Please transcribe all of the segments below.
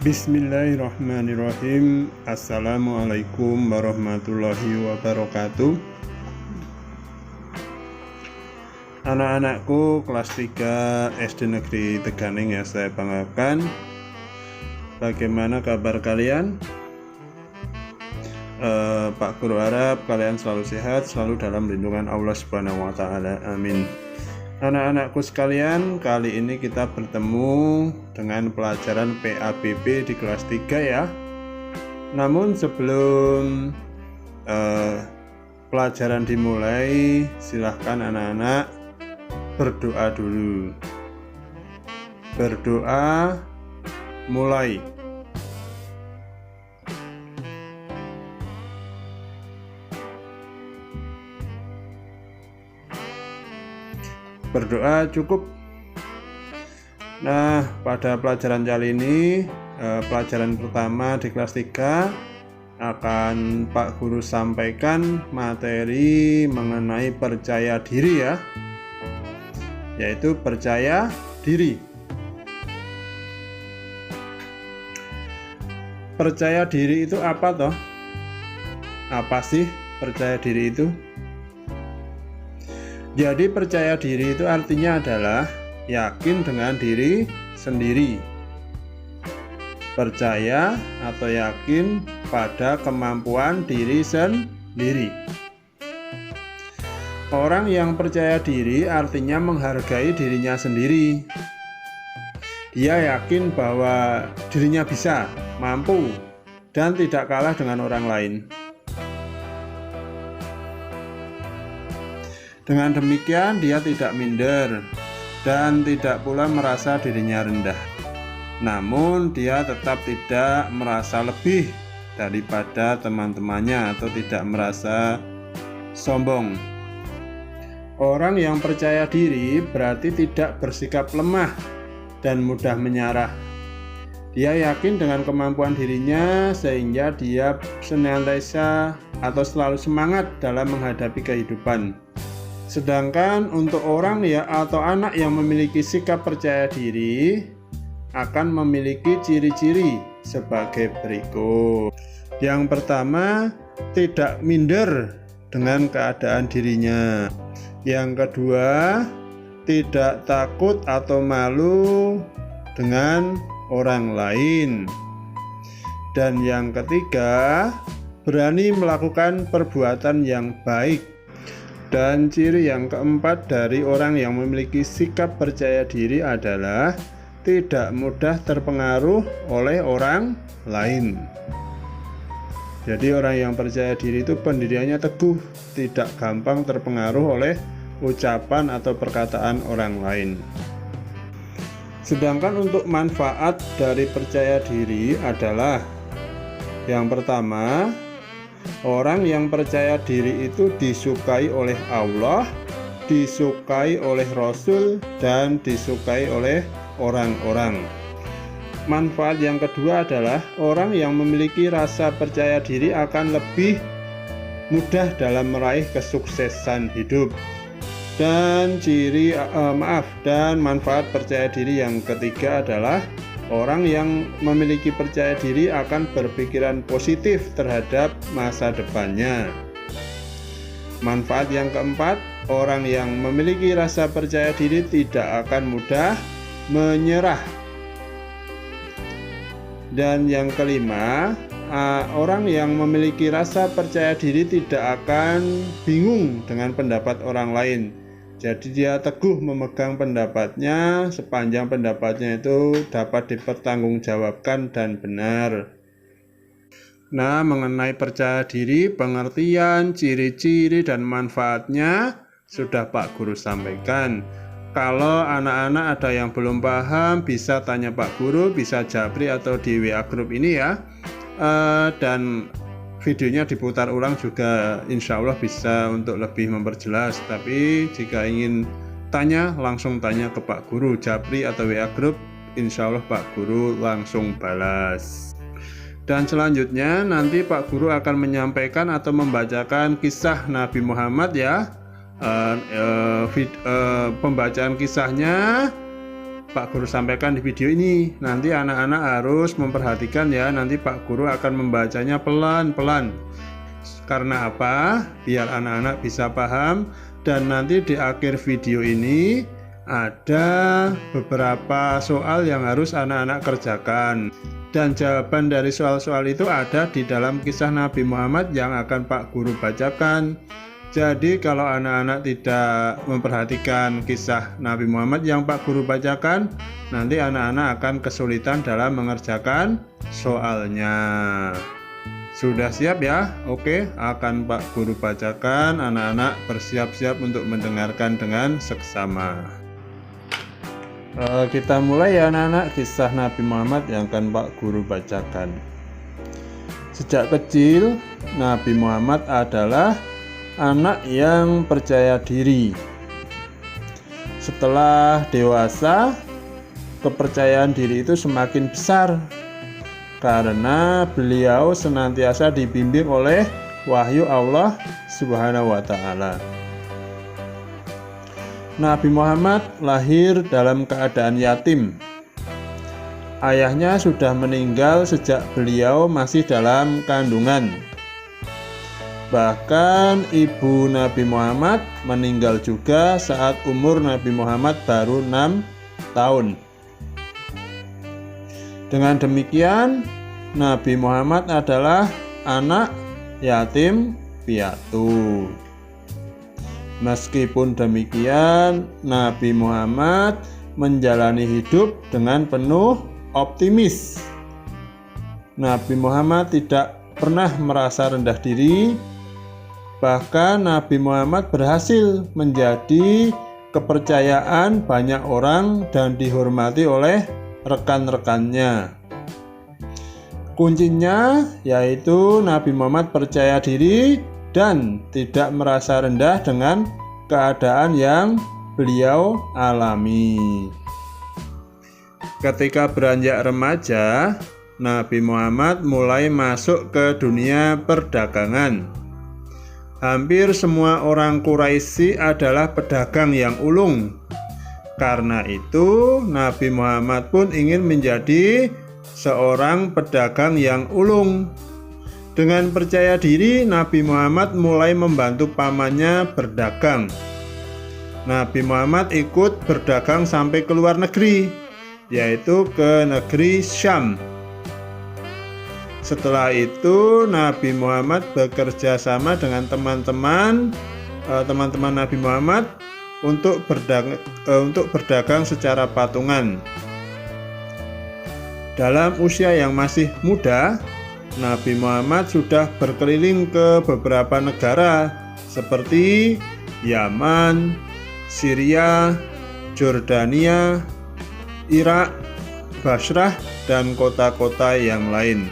Bismillahirrahmanirrahim. Assalamualaikum warahmatullahi wabarakatuh. Anak-anakku kelas 3 SD Negeri Teganing yang saya banggakan, bagaimana kabar kalian? Pak Guru harap kalian selalu sehat, selalu dalam lindungan Allah Subhanahu wa Ta'ala. Amin. Anak-anakku sekalian, kali ini kita bertemu dengan pelajaran PABB di kelas 3 ya. Namun sebelum pelajaran dimulai, silahkan anak-anak berdoa dulu. Berdoa mulai. Berdoa cukup. Nah, pada pelajaran kali ini, pelajaran pertama di kelas 3, akan Pak Guru sampaikan materi mengenai percaya diri ya, yaitu percaya diri. Percaya diri itu apa toh? Apa sih percaya diri itu? Jadi percaya diri itu artinya adalah yakin dengan diri sendiri. Percaya atau yakin pada kemampuan diri sendiri. Orang yang percaya diri artinya menghargai dirinya sendiri. Dia yakin bahwa dirinya bisa, mampu, dan tidak kalah dengan orang lain. Dengan demikian dia tidak minder dan tidak pula merasa dirinya rendah. Namun dia tetap tidak merasa lebih daripada teman-temannya atau tidak merasa sombong. Orang yang percaya diri berarti tidak bersikap lemah dan mudah menyerah. Dia yakin dengan kemampuan dirinya sehingga dia senantiasa atau selalu semangat dalam menghadapi kehidupan. Sedangkan untuk orang ya atau anak yang memiliki sikap percaya diri akan memiliki ciri-ciri sebagai berikut. Yang pertama, tidak minder dengan keadaan dirinya. Yang kedua, tidak takut atau malu dengan orang lain. Dan yang ketiga, berani melakukan perbuatan yang baik. Dan ciri yang keempat dari orang yang memiliki sikap percaya diri adalah tidak mudah terpengaruh oleh orang lain. Jadi orang yang percaya diri itu pendiriannya teguh, tidak gampang terpengaruh oleh ucapan atau perkataan orang lain. Sedangkan untuk manfaat dari percaya diri adalah yang pertama, orang yang percaya diri itu disukai oleh Allah, disukai oleh Rasul, dan disukai oleh orang-orang. Manfaat yang kedua adalah orang yang memiliki rasa percaya diri akan lebih mudah dalam meraih kesuksesan hidup. Dan dan manfaat percaya diri yang ketiga adalah orang yang memiliki percaya diri akan berpikiran positif terhadap masa depannya. Manfaat yang keempat, orang yang memiliki rasa percaya diri tidak akan mudah menyerah. Dan yang kelima, orang yang memiliki rasa percaya diri tidak akan bingung dengan pendapat orang lain. Jadi dia teguh memegang pendapatnya sepanjang pendapatnya itu dapat dipertanggungjawabkan dan benar. Nah, mengenai percaya diri, pengertian, ciri-ciri, dan manfaatnya sudah Pak Guru sampaikan. Kalau anak-anak ada yang belum paham, bisa tanya Pak Guru, bisa japri atau di WA grup ini ya. Dan videonya diputar ulang juga, insya Allah bisa untuk lebih memperjelas. Tapi jika ingin tanya, langsung tanya ke Pak Guru, japri atau WA grup, insya Allah Pak Guru langsung balas. Dan selanjutnya nanti Pak Guru akan menyampaikan atau membacakan kisah Nabi Muhammad ya. Pembacaan kisahnya Pak Guru sampaikan di video ini. Nanti anak-anak harus memperhatikan ya, nanti Pak Guru akan membacanya pelan-pelan. Karena apa? Biar anak-anak bisa paham. Dan nanti di akhir video ini ada beberapa soal yang harus anak-anak kerjakan. Dan jawaban dari soal-soal itu ada di dalam kisah Nabi Muhammad yang akan Pak Guru bacakan. Jadi kalau anak-anak tidak memperhatikan kisah Nabi Muhammad yang Pak Guru bacakan, nanti anak-anak akan kesulitan dalam mengerjakan soalnya. Sudah siap ya? Oke, akan Pak Guru bacakan. Anak-anak bersiap-siap untuk mendengarkan dengan seksama. Kita mulai ya anak-anak, kisah Nabi Muhammad yang akan Pak Guru bacakan. Sejak kecil, Nabi Muhammad adalah anak yang percaya diri. Setelah dewasa, kepercayaan diri itu semakin besar karena beliau senantiasa dibimbing oleh wahyu Allah Subhanahu wa Ta'ala. Nabi Muhammad lahir dalam keadaan yatim. Ayahnya sudah meninggal sejak beliau masih dalam kandungan. Bahkan ibu Nabi Muhammad meninggal juga saat umur Nabi Muhammad baru 6 tahun. Dengan demikian, Nabi Muhammad adalah anak yatim piatu. Meskipun demikian, Nabi Muhammad menjalani hidup dengan penuh optimis. Nabi Muhammad tidak pernah merasa rendah diri. Bahkan Nabi Muhammad berhasil menjadi kepercayaan banyak orang dan dihormati oleh rekan-rekannya. Kuncinya yaitu Nabi Muhammad percaya diri dan tidak merasa rendah dengan keadaan yang beliau alami. Ketika beranjak remaja, Nabi Muhammad mulai masuk ke dunia perdagangan. Hampir semua orang Quraisy adalah pedagang yang ulung. Karena itu, Nabi Muhammad pun ingin menjadi seorang pedagang yang ulung. Dengan percaya diri, Nabi Muhammad mulai membantu pamannya berdagang. Nabi Muhammad ikut berdagang sampai ke luar negeri, yaitu ke negeri Syam. Setelah itu Nabi Muhammad bekerja sama dengan teman-teman Nabi Muhammad untuk berdagang secara patungan. Dalam usia yang masih muda, Nabi Muhammad sudah berkeliling ke beberapa negara seperti Yaman, Syria, Jordania, Irak, Basrah, dan kota-kota yang lain.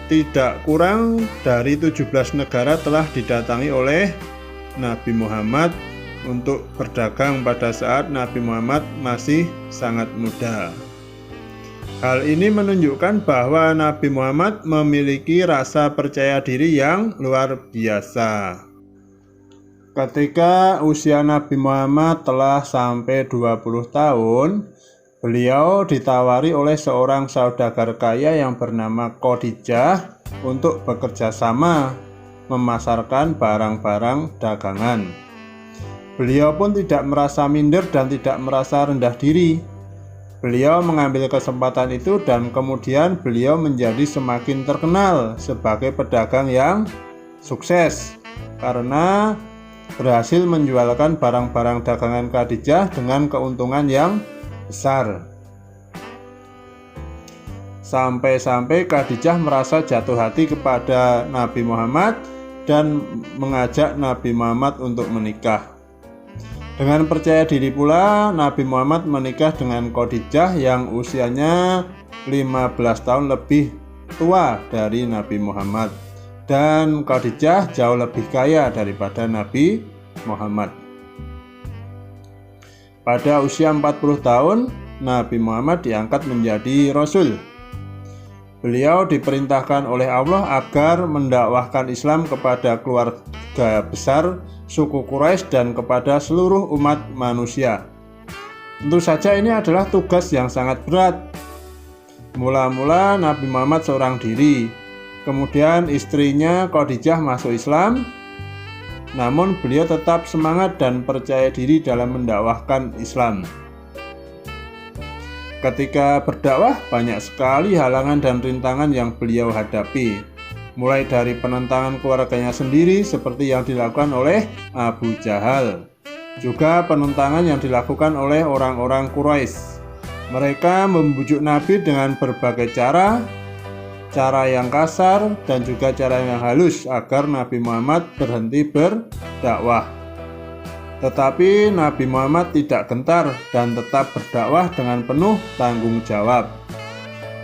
Tidak kurang dari 17 negara telah didatangi oleh Nabi Muhammad untuk berdagang pada saat Nabi Muhammad masih sangat muda. Hal ini menunjukkan bahwa Nabi Muhammad memiliki rasa percaya diri yang luar biasa. Ketika usia Nabi Muhammad telah sampai 20 tahun, beliau ditawari oleh seorang saudagar kaya yang bernama Khadijah untuk bekerja sama memasarkan barang-barang dagangan. Beliau pun tidak merasa minder dan tidak merasa rendah diri. Beliau mengambil kesempatan itu dan kemudian beliau menjadi semakin terkenal sebagai pedagang yang sukses karena berhasil menjualkan barang-barang dagangan Khadijah dengan keuntungan yang besar. Sampai-sampai Khadijah merasa jatuh hati kepada Nabi Muhammad dan mengajak Nabi Muhammad untuk menikah. Dengan percaya diri pula, Nabi Muhammad menikah dengan Khadijah yang usianya 15 tahun lebih tua dari Nabi Muhammad. Dan Khadijah jauh lebih kaya daripada Nabi Muhammad. Pada usia 40 tahun, Nabi Muhammad diangkat menjadi Rasul. Beliau diperintahkan oleh Allah agar mendakwahkan Islam kepada keluarga besar suku Quraisy dan kepada seluruh umat manusia. Tentu saja ini adalah tugas yang sangat berat. Mula-mula Nabi Muhammad seorang diri, kemudian istrinya Khadijah masuk Islam, namun beliau tetap semangat dan percaya diri dalam mendakwahkan Islam. Ketika berdakwah, banyak sekali halangan dan rintangan yang beliau hadapi, mulai dari penentangan keluarganya sendiri seperti yang dilakukan oleh Abu Jahal, juga penentangan yang dilakukan oleh orang-orang Quraisy. Mereka membujuk Nabi dengan berbagai cara yang kasar dan juga cara yang halus agar Nabi Muhammad berhenti berdakwah. Tetapi Nabi Muhammad tidak gentar dan tetap berdakwah dengan penuh tanggung jawab.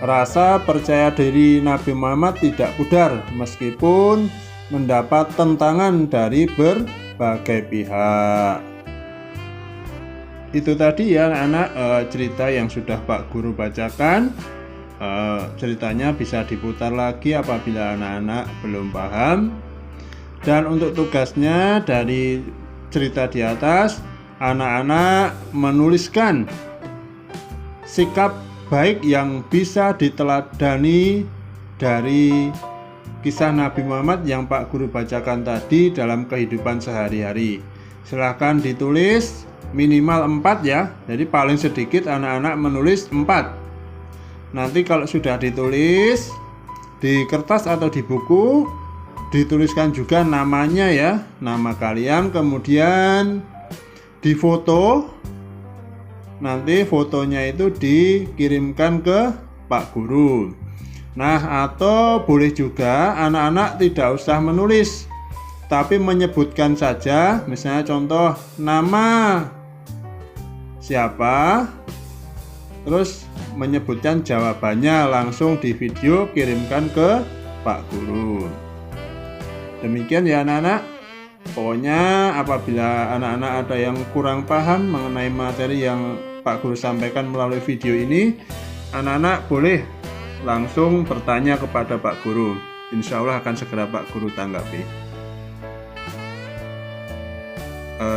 Rasa percaya diri Nabi Muhammad tidak pudar meskipun mendapat tentangan dari berbagai pihak. Itu tadi ya anak-anak cerita yang sudah Pak Guru bacakan. Ceritanya bisa diputar lagi apabila anak-anak belum paham. Dan untuk tugasnya dari cerita di atas, anak-anak menuliskan sikap baik yang bisa diteladani dari kisah Nabi Muhammad yang Pak Guru bacakan tadi dalam kehidupan sehari-hari. Silahkan ditulis minimal 4 ya. Jadi paling sedikit anak-anak menulis 4. Nanti kalau sudah ditulis di kertas atau di buku, dituliskan juga namanya ya, nama kalian, kemudian difoto. Nanti fotonya itu dikirimkan ke Pak Guru. Nah, atau boleh juga anak-anak tidak usah menulis, tapi menyebutkan saja, misalnya contoh nama siapa, terus menyebutkan jawabannya, langsung di video kirimkan ke Pak Guru. Demikian ya anak-anak. Pokoknya apabila anak-anak ada yang kurang paham mengenai materi yang Pak Guru sampaikan melalui video ini, anak-anak boleh langsung bertanya kepada Pak Guru. Insya Allah akan segera Pak Guru tanggapi.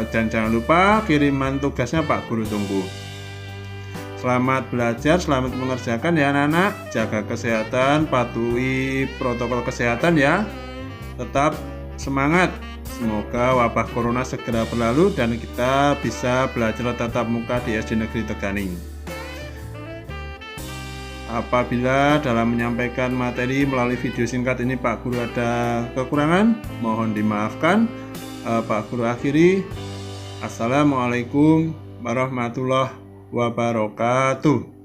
Dan jangan lupa kiriman tugasnya Pak Guru tunggu. Selamat belajar, selamat mengerjakan ya anak-anak. Jaga kesehatan, patuhi protokol kesehatan ya. Tetap semangat. Semoga wabah corona segera berlalu dan kita bisa belajar tatap muka di SD Negeri Teganing. Apabila dalam menyampaikan materi melalui video singkat ini Pak Guru ada kekurangan, mohon dimaafkan. Pak Guru akhiri. Assalamualaikum warahmatullahi wabarakatuh.